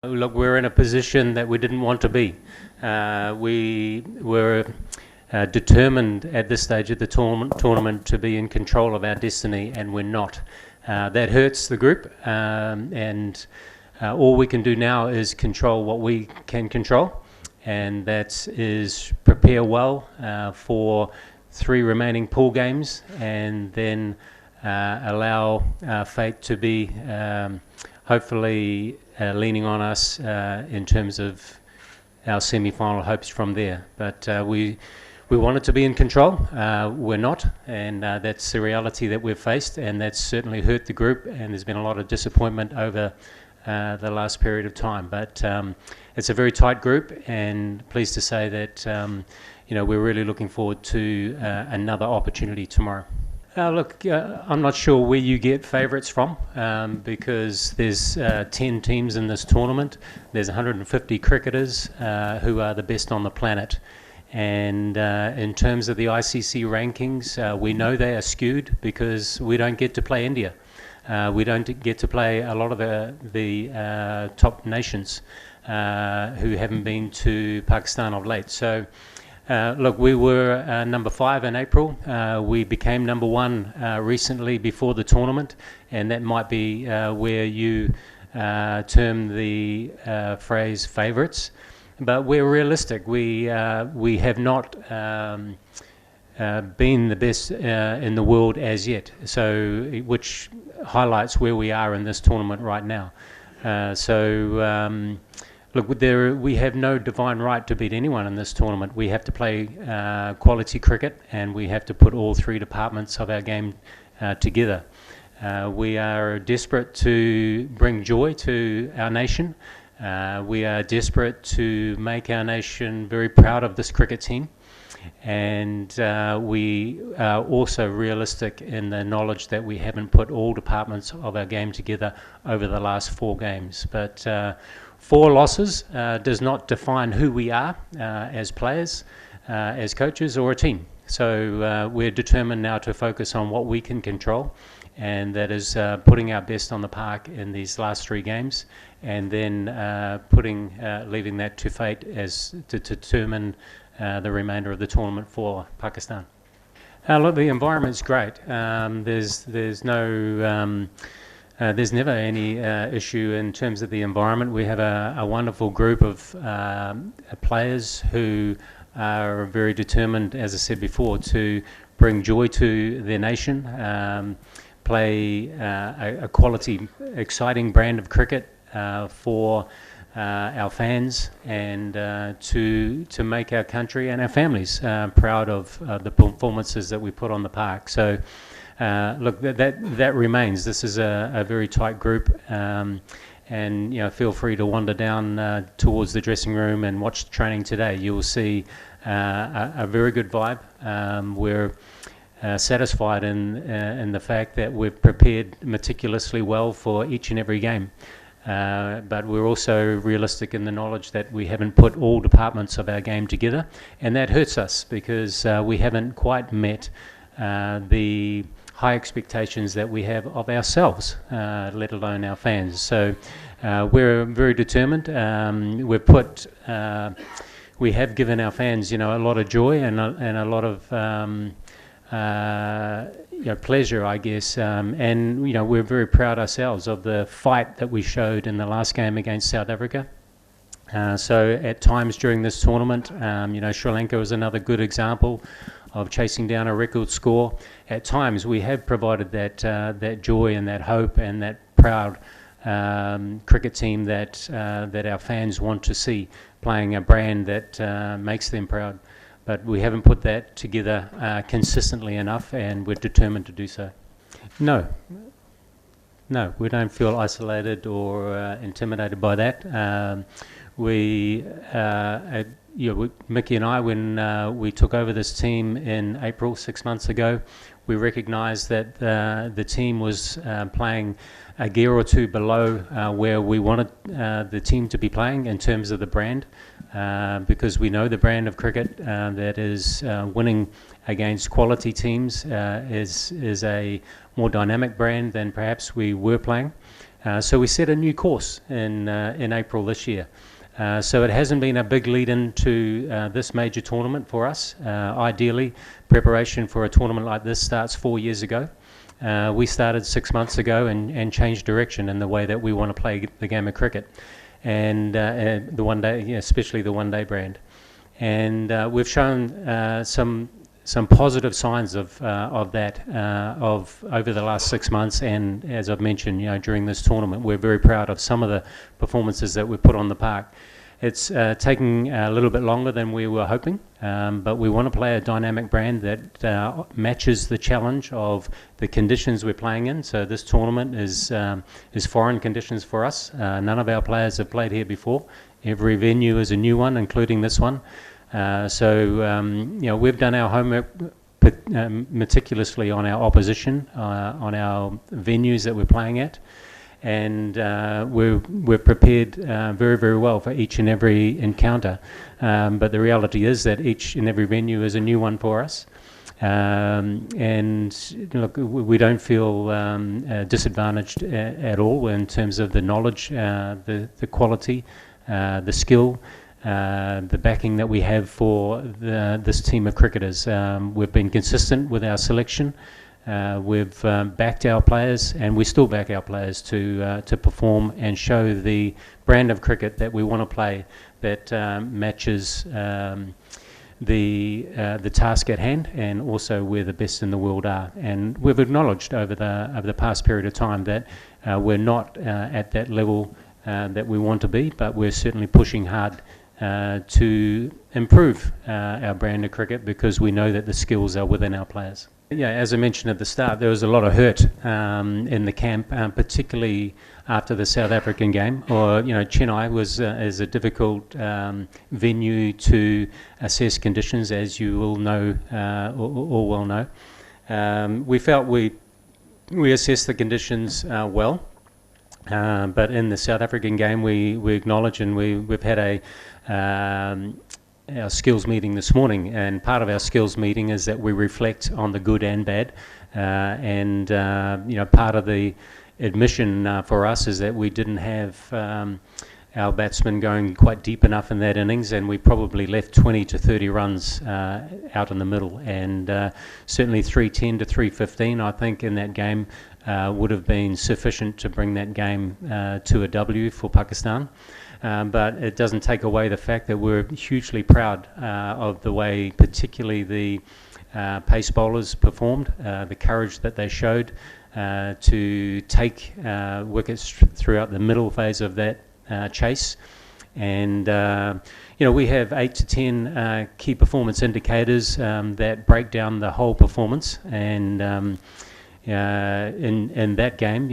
Look, we're in a position that we didn't want to be. We were determined at this stage of the tournament to be in control of our destiny, and we're not. That hurts the group, and all we can do now is control what we can control, and that is prepare well for 3 remaining pool games, and then allow fate to be hopefully leaning on us in terms of our semi-final hopes from there. But we wanted to be in control. We're not, and that's the reality that we've faced, and that's certainly hurt the group, and there's been a lot of disappointment over the last period of time. But it's a very tight group, and pleased to say that we're really looking forward to another opportunity tomorrow. Look, I'm not sure where you get favourites from, because there's 10 teams in this tournament. There's 150 cricketers who are the best on the planet. And in terms of the ICC rankings, we know they are skewed because we don't get to play India. We don't get to play a lot of the top nations who haven't been to Pakistan of late. So. Look, we were number 5 in April. We became number 1 recently before the tournament, and that might be where you term the phrase favourites. But we're realistic. We have not been the best in the world as yet, so which highlights where we are in this tournament right now. Look, we have no divine right to beat anyone in this tournament. We have to play quality cricket, and we have to put all 3 departments of our game together. We are desperate to bring joy to our nation. We are desperate to make our nation very proud of this cricket team. And we are also realistic in the knowledge that we haven't put all departments of our game together over the last 4 games. But 4 losses does not define who we are as players, as coaches, or a team. So we're determined now to focus on what we can control, and that is putting our best on the park in these last 3 games, and then leaving that to fate as to determine the remainder of the tournament for Pakistan. Look, the environment's great. There's never any issue in terms of the environment. We have a wonderful group of players who are very determined, as I said before, to bring joy to their nation, play a quality, exciting brand of cricket for our fans, and to make our country and our families proud of the performances that we put on the park. So. Look, that remains. This is a very tight group, and feel free to wander down towards the dressing room and watch the training today. You will see a very good vibe. We're satisfied in the fact that we've prepared meticulously well for each and every game. But we're also realistic in the knowledge that we haven't put all departments of our game together, and that hurts us because we haven't quite met the high expectations that we have of ourselves, let alone our fans. So we're very determined. We have given our fans, a lot of joy and a lot of pleasure, I guess. And we're very proud ourselves of the fight that we showed in the last game against South Africa. So at times during this tournament, Sri Lanka was another good example of chasing down a record score. At times we have provided that joy and that hope and that proud cricket team that our fans want to see playing a brand that makes them proud. But we haven't put that together consistently enough, and we're determined to do so. No, we don't feel isolated or intimidated by that. Mickey and I, when we took over this team in April 6 months ago, we recognised that the team was playing a gear or 2 below where we wanted the team to be playing in terms of the brand, because we know the brand of cricket that is winning against quality teams is a more dynamic brand than perhaps we were playing. So we set a new course in April this year. So it hasn't been a big lead into this major tournament for us. Ideally, preparation for a tournament like this starts 4 years ago. We started 6 months ago and changed direction in the way that we want to play the game of cricket, and the one day, especially the one day brand. And we've shown some positive signs of that over the last 6 months, and as I've mentioned, during this tournament, we're very proud of some of the performances that we've put on the park. It's taking a little bit longer than we were hoping, but we want to play a dynamic brand that matches the challenge of the conditions we're playing in. So this tournament is foreign conditions for us. None of our players have played here before. Every venue is a new one, including this one. So we've done our homework meticulously on our opposition, on our venues that we're playing at, and we're prepared very, very well for each and every encounter. But the reality is that each and every venue is a new one for us. And look, we don't feel disadvantaged at all in terms of the knowledge, the quality, the skill, the backing that we have for this team of cricketers. We've been consistent with our selection. We've backed our players, and we still back our players to perform and show the brand of cricket that we want to play, that matches the task at hand, and also where the best in the world are. And we've acknowledged over the past period of time that we're not at that level that we want to be, but we're certainly pushing hard to improve our brand of cricket, because we know that the skills are within our players. Yeah, as I mentioned at the start, there was a lot of hurt in the camp, particularly after the South African game. Chennai is a difficult venue to assess conditions, as you all know, all well know. We felt we assessed the conditions well, but in the South African game, we acknowledge, and we've had our skills meeting this morning, and part of our skills meeting is that we reflect on the good and bad, and part of the admission for us is that we didn't have our batsmen going quite deep enough in that innings, and we probably left 20 to 30 runs out in the middle, and certainly 310 to 315 I think in that game would have been sufficient to bring that game to a W for Pakistan. But it doesn't take away the fact that we're hugely proud of the way particularly the pace bowlers performed, the courage that they showed to take wickets throughout the middle phase of that chase. And we have 8 to 10 key performance indicators that break down the whole performance, and in that game,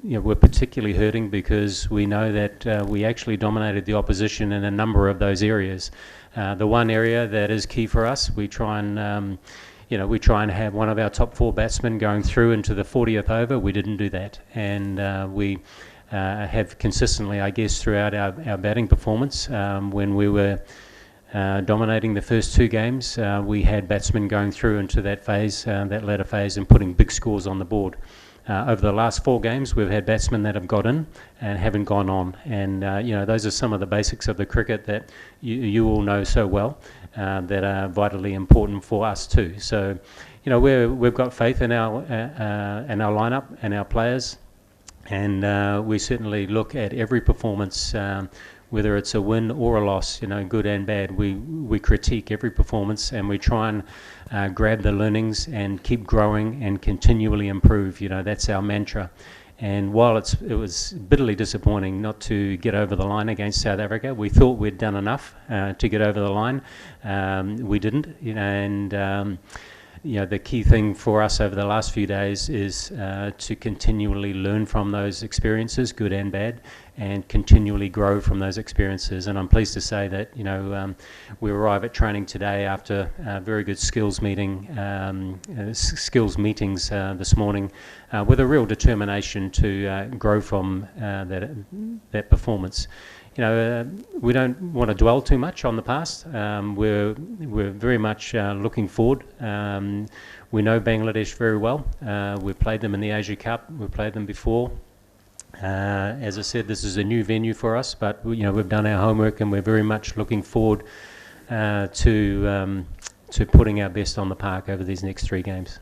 we're particularly hurting because we know that we actually dominated the opposition in a number of those areas. The one area that is key for us, we try and have one of our top 4 batsmen going through into the 40th over. We didn't do that, and we have consistently, I guess, throughout our batting performance, when we were dominating the first 2 games, we had batsmen going through into that phase, that latter phase, and putting big scores on the board. Over the last 4 games, we've had batsmen that have got in and haven't gone on, and those are some of the basics of the cricket that you all know so well, that are vitally important for us too. So, we've got faith in our lineup and our players, and we certainly look at every performance, whether it's a win or a loss, good and bad. We critique every performance, and we try and grab the learnings and keep growing and continually improve. That's our mantra. And while it was bitterly disappointing not to get over the line against South Africa, we thought we'd done enough to get over the line. We didn't, and the key thing for us over the last few days is to continually learn from those experiences, good and bad, and continually grow from those experiences. And I'm pleased to say that, you know, we arrive at training today after a very good skills meetings this morning, with a real determination to grow from that performance. You know, we don't want to dwell too much on the past. We're very much looking forward. We know Bangladesh very well. We've played them in the Asia Cup. We've played them before. As I said, this is a new venue for us, but you know, we've done our homework and we're very much looking forward to putting our best on the park over these next 3 games.